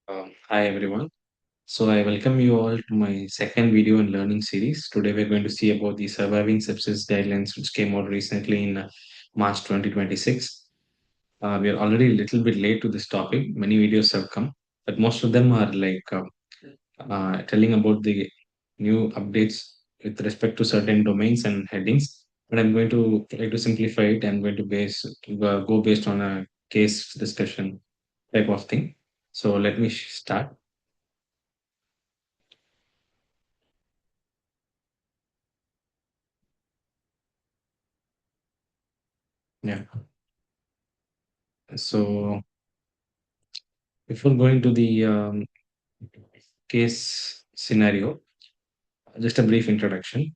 Hi everyone. So I welcome you all to my second video and learning series. Today we're going to see about the surviving sepsis guidelines which came out recently in March 2026. We are already a little bit late to this topic. Many videos have come, but most of them are telling about the new updates with respect to certain domains and headings. But I'm going to try to simplify it. I'm going to go based on a case discussion type of thing. So let me start. Yeah. So before going to the case scenario, just a brief introduction.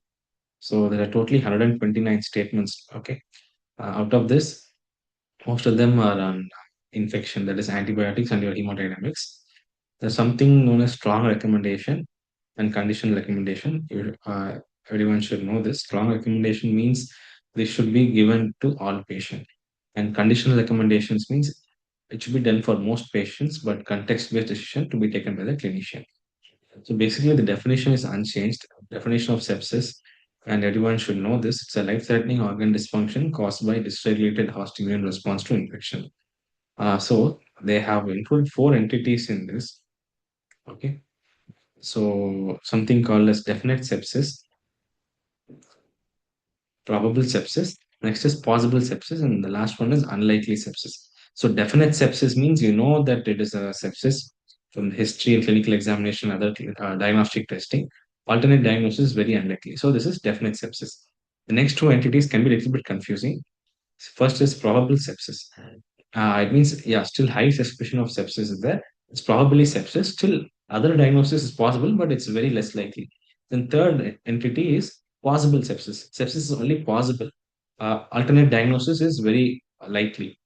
So there are totally 129 statements. Okay. Out of this, most of them are on infection, that is antibiotics and your hemodynamics. There's something known as strong recommendation and conditional recommendation. Everyone should know this. Strong recommendation means this should be given to all patients, and conditional recommendations means it should be done for most patients, but context-based decision to be taken by the clinician. So basically, the definition is unchanged. Definition of sepsis, and everyone should know this. It's a life-threatening organ dysfunction caused by dysregulated host immune response to infection. So they have included four entities in this. Okay. So something called as definite sepsis, probable sepsis. Next is possible sepsis, and the last one is unlikely sepsis. So definite sepsis means you know that it is a sepsis from the history and clinical examination, other diagnostic testing. Alternate diagnosis is very unlikely. So this is definite sepsis. The next two entities can be a little bit confusing. First is probable sepsis. It means, yeah, still high suspicion of sepsis is there. It's probably sepsis. Still, other diagnosis is possible, but it's very less likely. Then third entity is possible sepsis. Sepsis is only possible. Alternate diagnosis is very likely.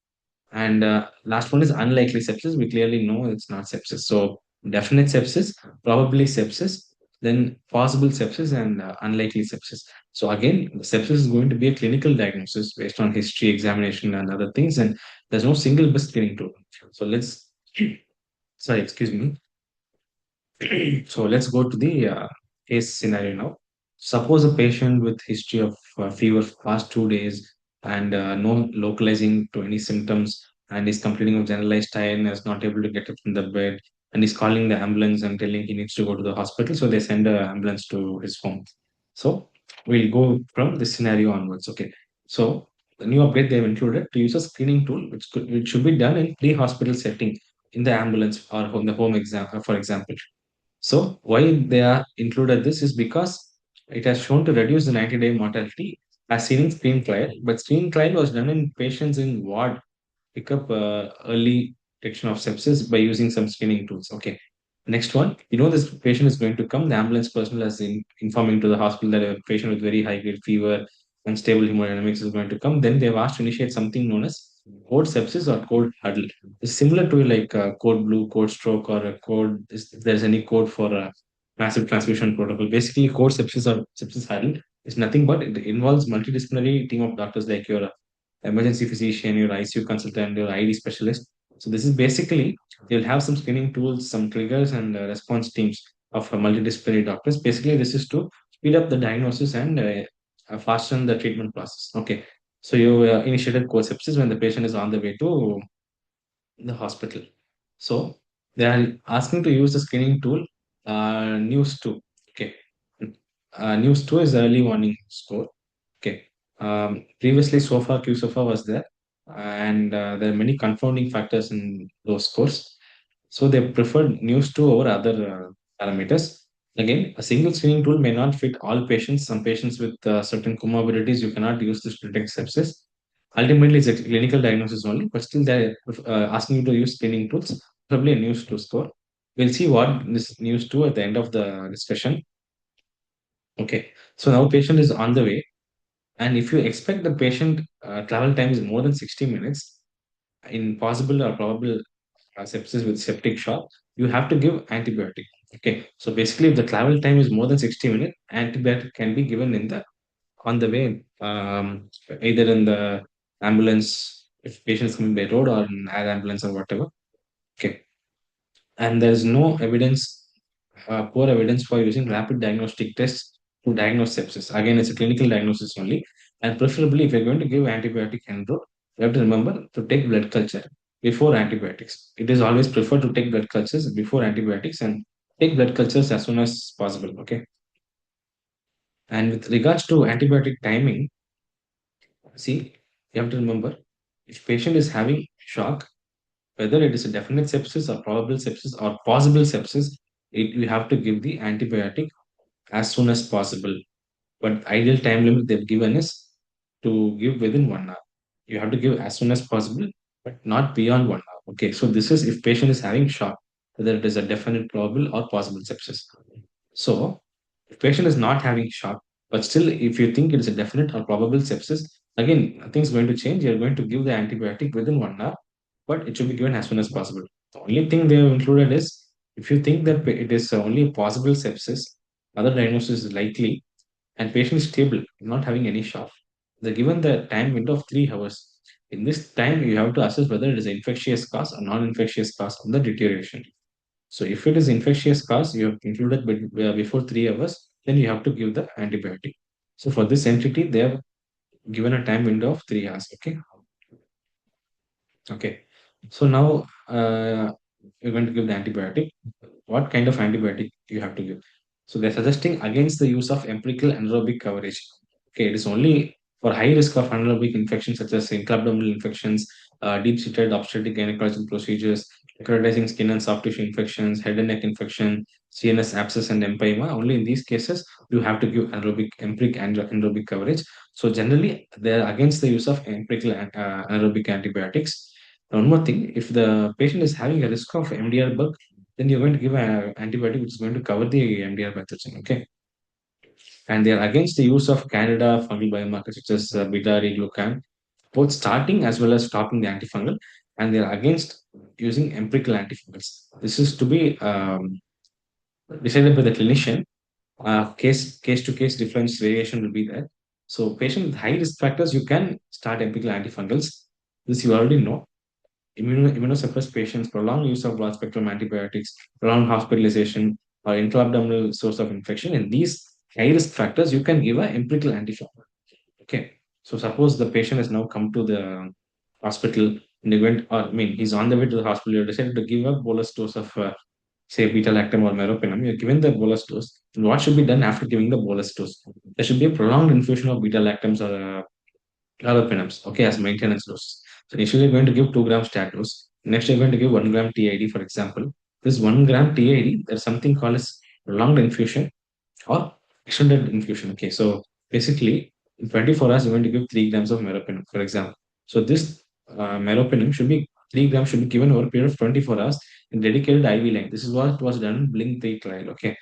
And last one is unlikely sepsis. We clearly know it's not sepsis. So definite sepsis, probably sepsis, then possible sepsis, and unlikely sepsis. So again, the sepsis is going to be a clinical diagnosis based on history, examination, and other things. And there's no single best screening tool. So let's, sorry, excuse me. So let's go to the case scenario now. Suppose a patient with history of fever for past 2 days and no localizing to any symptoms and is complaining of generalized tiredness, not able to get up from the bed, and is calling the ambulance and telling he needs to go to the hospital. So they send an ambulance to his home. So we'll go from this scenario onwards. Okay. So the new update they've included to use a screening tool, which should be done in pre-hospital setting in the ambulance or in the home exam, for example. So why they are included this is because it has shown to reduce the 90-day mortality as seen in screen trial, but screen trial was done in patients in ward pick up early detection of sepsis by using some screening tools. Okay. Next one, you know this patient is going to come. The ambulance personnel is informing to the hospital that a patient with very high grade fever and stable hemodynamics is going to come. Then they've asked to initiate something known as code sepsis or code huddle. It's similar to like code blue, code stroke, or a code. If there's any code for a massive transfusion protocol, basically code sepsis or sepsis huddle is nothing but it involves multidisciplinary team of doctors like your emergency physician, your ICU consultant, your ID specialist. So this is basically you'll have some screening tools, some triggers, and response teams of multidisciplinary doctors. Basically, this is to speed up the diagnosis and fasten the treatment process. Okay, so you initiated co-sepsis when the patient is on the way to the hospital. So they are asking to use the screening tool, News 2. Okay, News 2 is early warning score. Okay. Previously, SOFA, QSOFA was there, and there are many confounding factors in those scores. So they preferred News 2 over other parameters. Again, a single screening tool may not fit all patients. Some patients with certain comorbidities, you cannot use this to detect sepsis. Ultimately, it's a clinical diagnosis only, but still they're asking you to use screening tools, probably a News 2 score. We'll see what this News 2 at the end of the discussion. Okay, so now patient is on the way, and if you expect the patient travel time is more than 60 minutes in possible or probable sepsis with septic shock, you have to give antibiotic. Okay, so basically, if the travel time is more than 60 minutes, antibiotic can be given in the on the way, either in the ambulance if patient is coming by road or in air ambulance or whatever. Okay, and there is no evidence, poor evidence for using rapid diagnostic tests to diagnose sepsis. Again, it's a clinical diagnosis only, and preferably if you're going to give antibiotic enro, you have to remember to take blood culture before antibiotics. It is always preferred to take blood cultures before antibiotics and take blood cultures as soon as possible. Okay, and with regards to antibiotic timing, see, you have to remember if patient is having shock, whether it is a definite sepsis or probable sepsis or possible sepsis, you have to give the antibiotic as soon as possible. But ideal time limit they've given is to give within 1 hour. You have to give as soon as possible, but not beyond 1 hour. Okay, so this is if patient is having shock, whether it is a definite, probable, or possible sepsis. So, if patient is not having shock, but still, if you think it is a definite or probable sepsis, again, nothing's going to change. You're going to give the antibiotic within 1 hour, but it should be given as soon as possible. The only thing they have included is if you think that it is only a possible sepsis, other diagnosis is likely, and patient is stable, not having any shock. They're given the time window of 3 hours. In this time, you have to assess whether it is infectious cause or non-infectious cause of the deterioration. So if it is infectious cause, you have included before 3 hours, then you have to give the antibiotic. So for this entity, they have given a time window of 3 hours. Okay. Okay. So now you're going to give the antibiotic. What kind of antibiotic you have to give? So they're suggesting against the use of empirical anaerobic coverage. Okay, it is only for high risk of anaerobic infections such as intra-abdominal infections, deep-seated obstetric gynecological procedures, necrotizing skin and soft tissue infections, head and neck infection, CNS abscess and empyema. Only in these cases you have to give empiric and anaerobic coverage. So generally, they're against the use of empirical anaerobic antibiotics. One more thing, if the patient is having a risk of MDR bug, then you're going to give an antibiotic which is going to cover the MDR pathogen. Okay, and they are against the use of Candida fungal biomarkers such as beta-glucan, both starting as well as stopping the antifungal, and they are against using empirical antifungals. This is to be decided by the clinician. Case to case difference variation will be there. So, patient with high risk factors, you can start empirical antifungals. This you already know. Immunosuppressed patients, prolonged use of broad spectrum antibiotics, prolonged hospitalization, or intra-abdominal source of infection. In these high risk factors, you can give an empirical antifungal. Okay. So suppose the patient has now come to the hospital and he went, or I mean, he's on the way to the hospital. You decided to give a bolus dose of, say, beta lactam or meropenem. You're given the bolus dose. And what should be done after giving the bolus dose? There should be a prolonged infusion of beta lactams or carbapenems, okay, as maintenance dose. So initially you're going to give 2 grams stat dose. Next you're going to give 1 gram TID, for example. This 1 gram TID, there's something called as prolonged infusion or extended infusion. Okay, so basically in 24 hours you're going to give 3 grams of meropenem, for example. So this meropenem should be 3 grams should be given over a period of 24 hours in dedicated IV line. This is what was done in Blink 3 trial. Okay,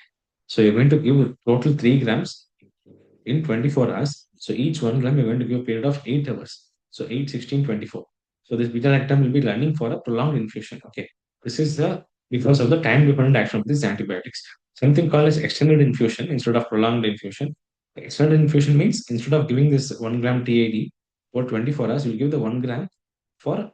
so you're going to give total 3 grams in 24 hours. So each 1 gram, you're going to give a period of 8 hours. So 8, 16, 24. So this beta lactam will be running for a prolonged infusion. Okay. This is the because of the time dependent action of these antibiotics. Something called as extended infusion instead of prolonged infusion. Extended infusion means instead of giving this 1 gram TAD for 24 hours, you'll give the 1 gram for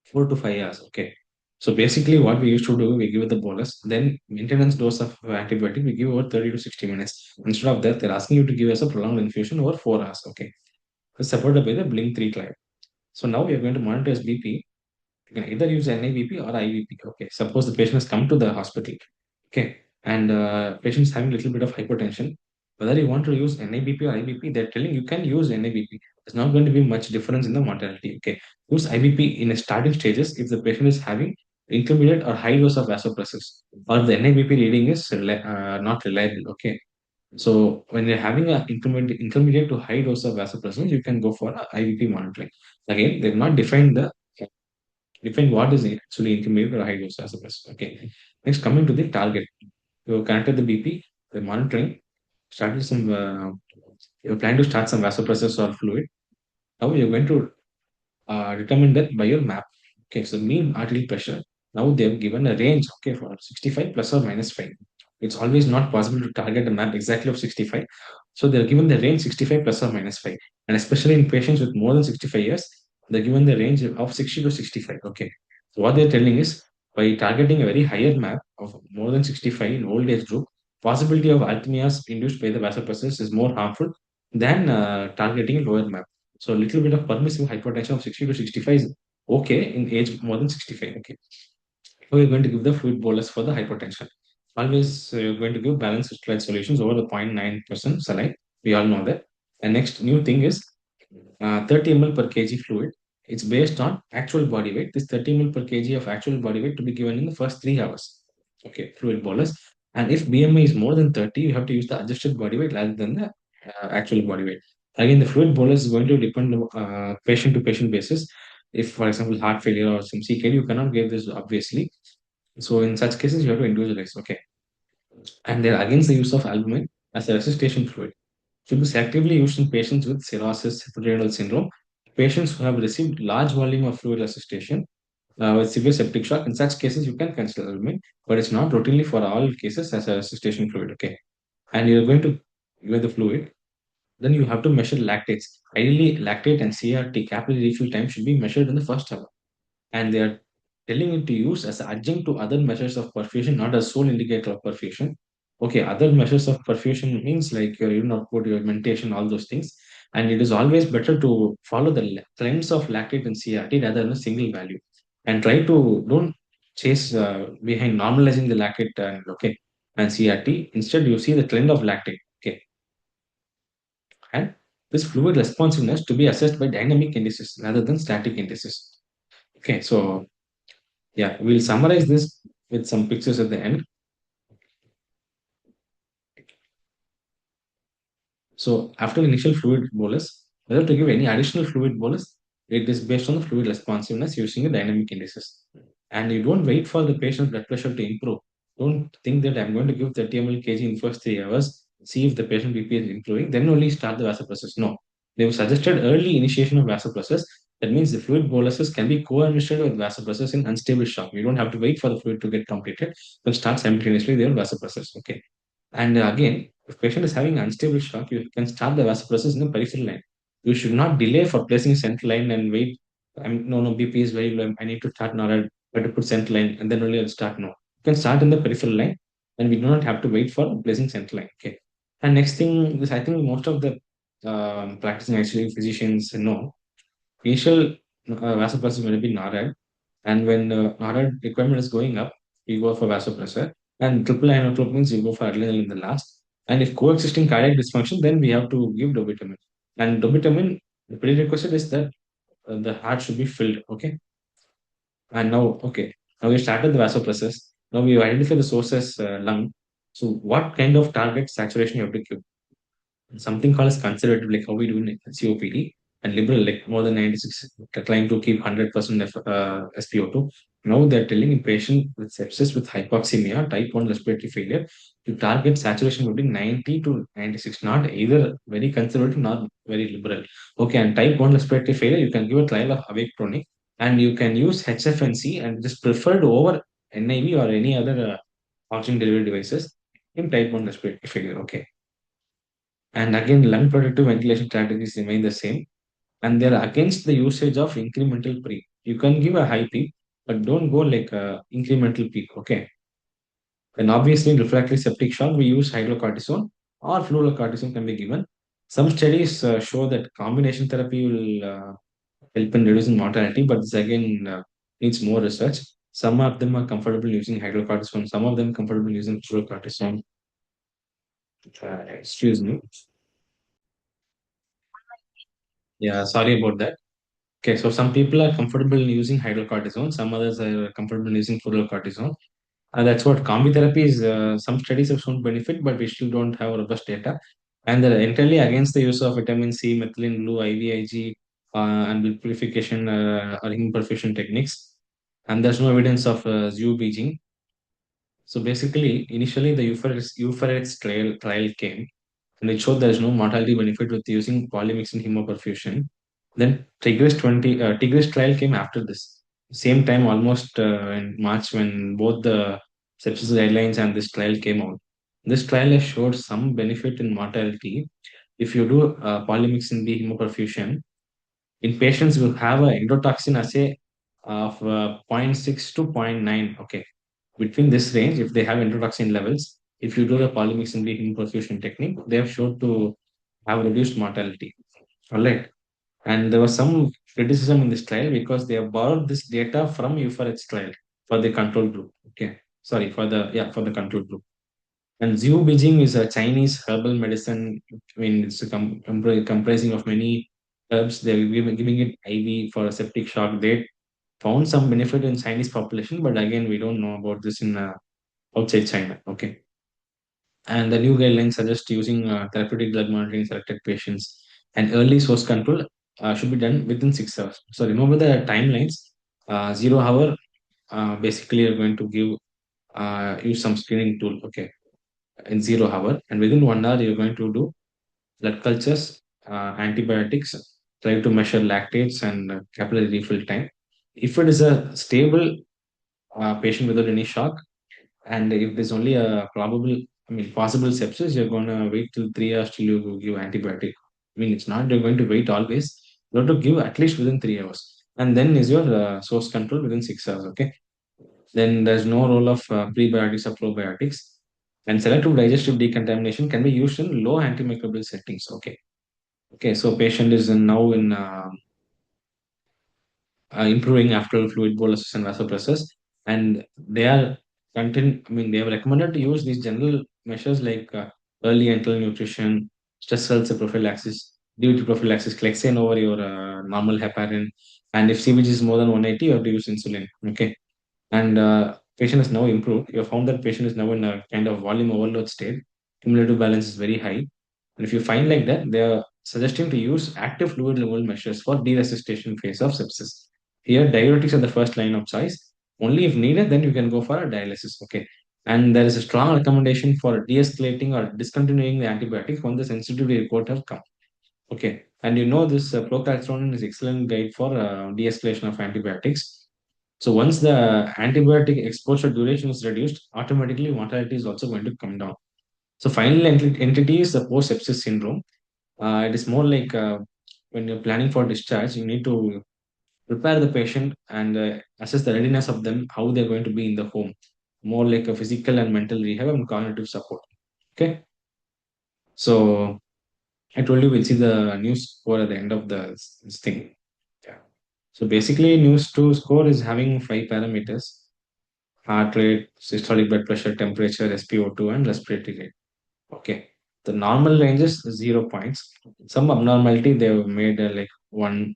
4 to 5 hours. Okay. So basically, what we used to do, we give the bolus, then maintenance dose of antibiotic, we give over 30 to 60 minutes. Instead of that, they're asking you to give us a prolonged infusion over 4 hours. Okay. It's supported by the Blink 3 trial. So now we are going to monitor his BP. You can either use NIBP or IBP. Okay. Suppose the patient has come to the hospital. Okay. And patient is having a little bit of hypertension. Whether you want to use NIBP or IBP, they're telling you can use NIBP. There's not going to be much difference in the mortality. Okay. Use IBP in a starting stages if the patient is having intermediate or high dose of vasopressors or the NIBP reading is not reliable. Okay. So when you're having a intermediate to high dose of vasopressors, you can go for a IVP monitoring. Again, they've not defined the define what is actually intermediate or high dose vasopressor. Okay. Next, coming to the target, you connected the BP, the monitoring, started some. You're planning to start some vasopressors or fluid. Now you're going to determine that by your map. Okay, so mean arterial pressure. Now they have given a range, okay, for 65 plus or minus 5. It's always not possible to target a map exactly of 65. So they're given the range 65 plus or minus 5. And especially in patients with more than 65 years, they're given the range of 60 to 65. Okay. So what they're telling is By targeting a very higher map of more than 65 in old age group, possibility of arrhythmias induced by the vasopressors is more harmful than targeting a lower map. So a little bit of permissive hypertension of 60 to 65 is okay in age more than 65. Okay. So you're going to give the fluid bolus for the hypertension. Always you're going to give balanced electrolyte solutions over the 0.9% saline. We all know that. And next new thing is 30 ml per kg fluid. It's based on actual body weight. This 30 ml per kg of actual body weight to be given in the first 3 hours. Okay, fluid bolus. And if BMI is more than 30, you have to use the adjusted body weight rather than the actual body weight. Again, the fluid bolus is going to depend on patient to patient basis. If, for example, heart failure or some CKD, you cannot give this obviously. So in such cases, you have to individualize. Okay, and they're against the use of albumin as a resuscitation fluid. Should be selectively used in patients with cirrhosis, hepatorenal syndrome, patients who have received large volume of fluid resuscitation with severe septic shock. In such cases, you can consider albumin, but it's not routinely for all cases as a resuscitation fluid. Okay, and you're going to give the fluid, then you have to measure lactates. Ideally, lactate and CRT, capillary refill time, should be measured in the first hour, and they are telling it to use as adjunct to other measures of perfusion, not as sole indicator of perfusion. Okay, other measures of perfusion means like your urine output, your mentation, all those things. And it is always better to follow the trends of lactate and CRT rather than a single value. And try to don't chase behind normalizing the lactate and okay and CRT. Instead, you see the trend of lactate. Okay, and this fluid responsiveness to be assessed by dynamic indices rather than static indices. Okay, so yeah, we'll summarize this with some pictures at the end. So after initial fluid bolus, whether to give any additional fluid bolus, it is based on the fluid responsiveness using the dynamic indices. And you don't wait for the patient's blood pressure to improve. Don't think that I'm going to give 30 ml kg in first 3 hours, see if the patient BP is improving, then only start the vasopressors. No. They've suggested early initiation of vasopressors. That means the fluid boluses can be co-administered with vasopressors in unstable shock. You don't have to wait for the fluid to get completed. You can start simultaneously their vasopressors. Okay. And again, if patient is having unstable shock, you can start the vasopressors in the peripheral line. You should not delay for placing central line and wait. No, BP is very low. I need to start NORAD, better put central line and then only I'll start. No, you can start in the peripheral line and we do not have to wait for placing central line. Okay. And next thing is, I think most of the practicing actually physicians know initial vasopressor will be NORAD, and when NORAD requirement is going up, we go for vasopressor, and triple inotrope means you go for adrenaline in the last. And if coexisting cardiac dysfunction, then we have to give dobutamine. And dobutamine, the prerequisite is that the heart should be filled. Okay, and now okay, now we started the vasopressors. Now we identify the source as lung. So what kind of target saturation you have to give? Something called as conservative, like how we do in COPD, and liberal, like more than 96, trying to keep 100% SpO2. Now they're telling a patient with sepsis with hypoxemia, type 1 respiratory failure, to target saturation between 90 to 96, not either very conservative nor very liberal. Okay, and type 1 respiratory failure, you can give a trial of awake chronic, and you can use HFNC, and this preferred over NIV or any other oxygen delivery devices in type 1 respiratory failure. Okay, and again, lung protective ventilation strategies remain the same, and they're against the usage of incremental peak. You can give a high peak, but don't go like a incremental peak. Okay. And obviously, in refractory septic shock, we use hydrocortisone or fluorocortisone can be given. Some studies show that combination therapy will help in reducing mortality, but this again needs more research. Some of them are comfortable using hydrocortisone, some of them comfortable using fluorocortisone. Excuse me. Yeah, sorry about that. Okay, so some people are comfortable in using hydrocortisone, some others are comfortable in using fluorocortisone. And that's what combi therapy is. Some studies have shown benefit, but we still don't have robust data. And they're entirely against the use of vitamin C, methylene blue, IVIG, and blood purification or imperfusion techniques. And there's no evidence of Zhu Beijing. So basically, initially the Euphorets trial came, and it showed there is no mortality benefit with using polymyxin hemoperfusion. Then Tigris trial came after this. Same time, almost in March, when both the sepsis guidelines and this trial came out. This trial has showed some benefit in mortality if you do polymyxin B hemoperfusion in patients who have a endotoxin assay of zero point 0.6 to zero point 0.9. Okay, between this range, if they have introduction levels, if you do the polymyx simply perfusion technique, they have shown to have reduced mortality. All right. And there was some criticism in this trial because they have borrowed this data from Euphorets trial for the control group. Okay. Sorry, for the control group. And Zhu Beijing is a Chinese herbal medicine. I mean, it's comprising of many herbs. They're giving it IV for a septic shock. They found some benefit in Chinese population, but again, we don't know about this in outside China. Okay. And the new guidelines suggest using therapeutic drug monitoring in selected patients, and early source control should be done within 6 hours. So remember the timelines. 0 hour, basically you're going to give use some screening tool. Okay, in 0 hour, and within 1 hour you're going to do blood cultures, antibiotics, try to measure lactates and capillary refill time. If it is a stable patient without any shock, and if there's only a possible sepsis, you're going to wait till 3 hours till you give antibiotic. I mean, it's not you're going to wait always. You have to give at least within 3 hours. And then is your source control within 6 hours. Okay. Then there's no role of prebiotics or probiotics. And selective digestive decontamination can be used in low antimicrobial settings. Okay. Okay. So patient is now in improving after fluid boluses and vasopressors. And they are they have recommended to use these general measures like early enteral nutrition, stress health prophylaxis, DVT prophylaxis, Clexane over your normal heparin. And if CVG is more than 180, you have to use insulin. Okay. And patient is now improved. You have found that patient is now in a kind of volume overload state. Cumulative balance is very high. And if you find like that, they are suggesting to use active fluid level measures for deresuscitation phase of sepsis. Here, diuretics are the first line of choice. Only if needed, then you can go for a dialysis. Okay. And there is a strong recommendation for de-escalating or discontinuing the antibiotics when the sensitivity report have come. Okay. And you know this procalcitonin is excellent guide for de-escalation of antibiotics. So once the antibiotic exposure duration is reduced, automatically mortality is also going to come down. So final entity is the post-sepsis syndrome. It is more like when you're planning for discharge, you need to prepare the patient and assess the readiness of them, how they're going to be in the home. More like a physical and mental rehab and cognitive support. Okay. So I told you we'll see the news score at the end of this thing. Yeah. So basically, news to score is having 5 parameters: heart rate, systolic blood pressure, temperature, SpO2, and respiratory rate. Okay. The normal range is 0 points. Some abnormality they've made like one,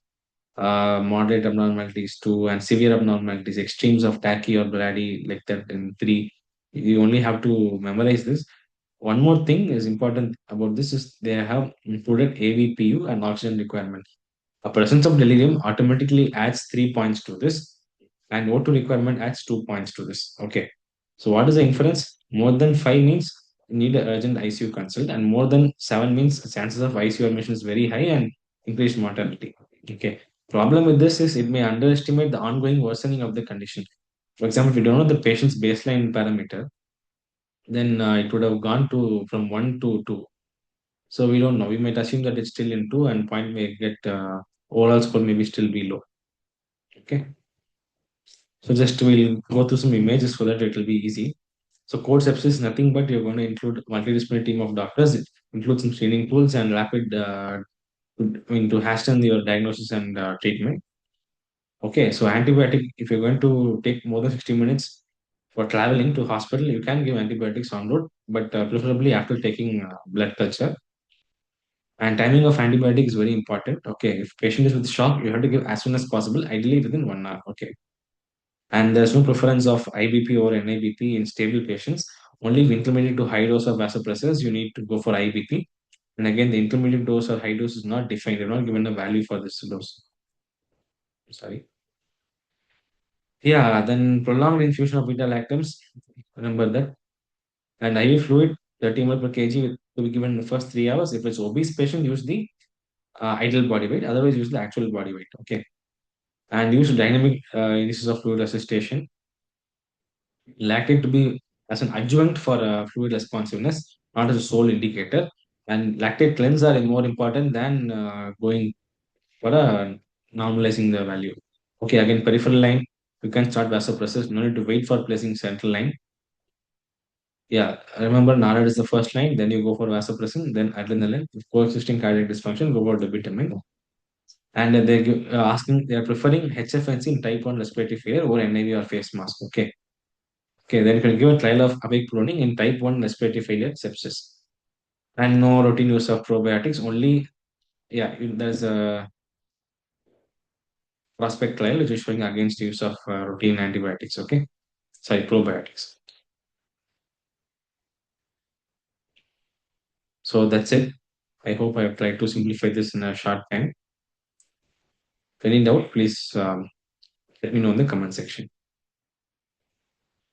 moderate abnormalities two, and severe abnormalities, extremes of tachy or brady like that in three. You only have to memorize this. One more thing is important about this is they have included AVPU and oxygen requirement. A presence of delirium automatically adds 3 points to this, and O2 requirement adds 2 points to this. Okay. So what is the inference? More than five means you need an urgent ICU consult, and more than seven means chances of ICU admission is very high and increased mortality. Okay. Problem with this is it may underestimate the ongoing worsening of the condition. For example, if you don't know the patient's baseline parameter, then it would have gone to from 1 to 2. So we don't know. We might assume that it's still in 2 and point may get overall score maybe still be low. Okay. So just we'll go through some images so that it will be easy. So code sepsis is nothing but you're going to include multidisciplinary team of doctors. It includes some screening tools and rapid to hasten your diagnosis and treatment. Okay, so antibiotic, if you're going to take more than 60 minutes for traveling to hospital, you can give antibiotics on road, but preferably after taking blood culture. And timing of antibiotic is very important. Okay, if patient is with shock, you have to give as soon as possible, ideally within 1 hour. Okay, and there's no preference of IBP or NIBP in stable patients. Only if intermediate to high dose of vasopressors, you need to go for IBP. And again, the intermediate dose or high dose is not defined. They're not given a value for this dose. Sorry. Yeah, then prolonged infusion of beta lactams. Remember that. And IV fluid, 30 ml per kg to be given in the first 3 hours. If it's obese patient, use the ideal body weight. Otherwise, use the actual body weight. Okay. And use dynamic indices of fluid resuscitation. Lactate to be as an adjunct for fluid responsiveness, not as a sole indicator. And lactate cleanse are more important than going for normalizing the value. Okay, again, peripheral line, you can start vasopressors. No need to wait for placing central line. Yeah, remember NARAD is the first line, then you go for vasopressin, then adrenaline. If coexisting cardiac dysfunction, go for the vitamin. And they asking, they are preferring HFNC in type 1 respiratory failure over NIV or face mask. Okay. Okay, then you can give a trial of awake proning in type 1 respiratory failure sepsis. And no routine use of probiotics, only, yeah, there's a prospect trial which is showing against use of routine antibiotics. Okay. Sorry, probiotics. So that's it. I hope I have tried to simplify this in a short time. If any doubt, please let me know in the comment section.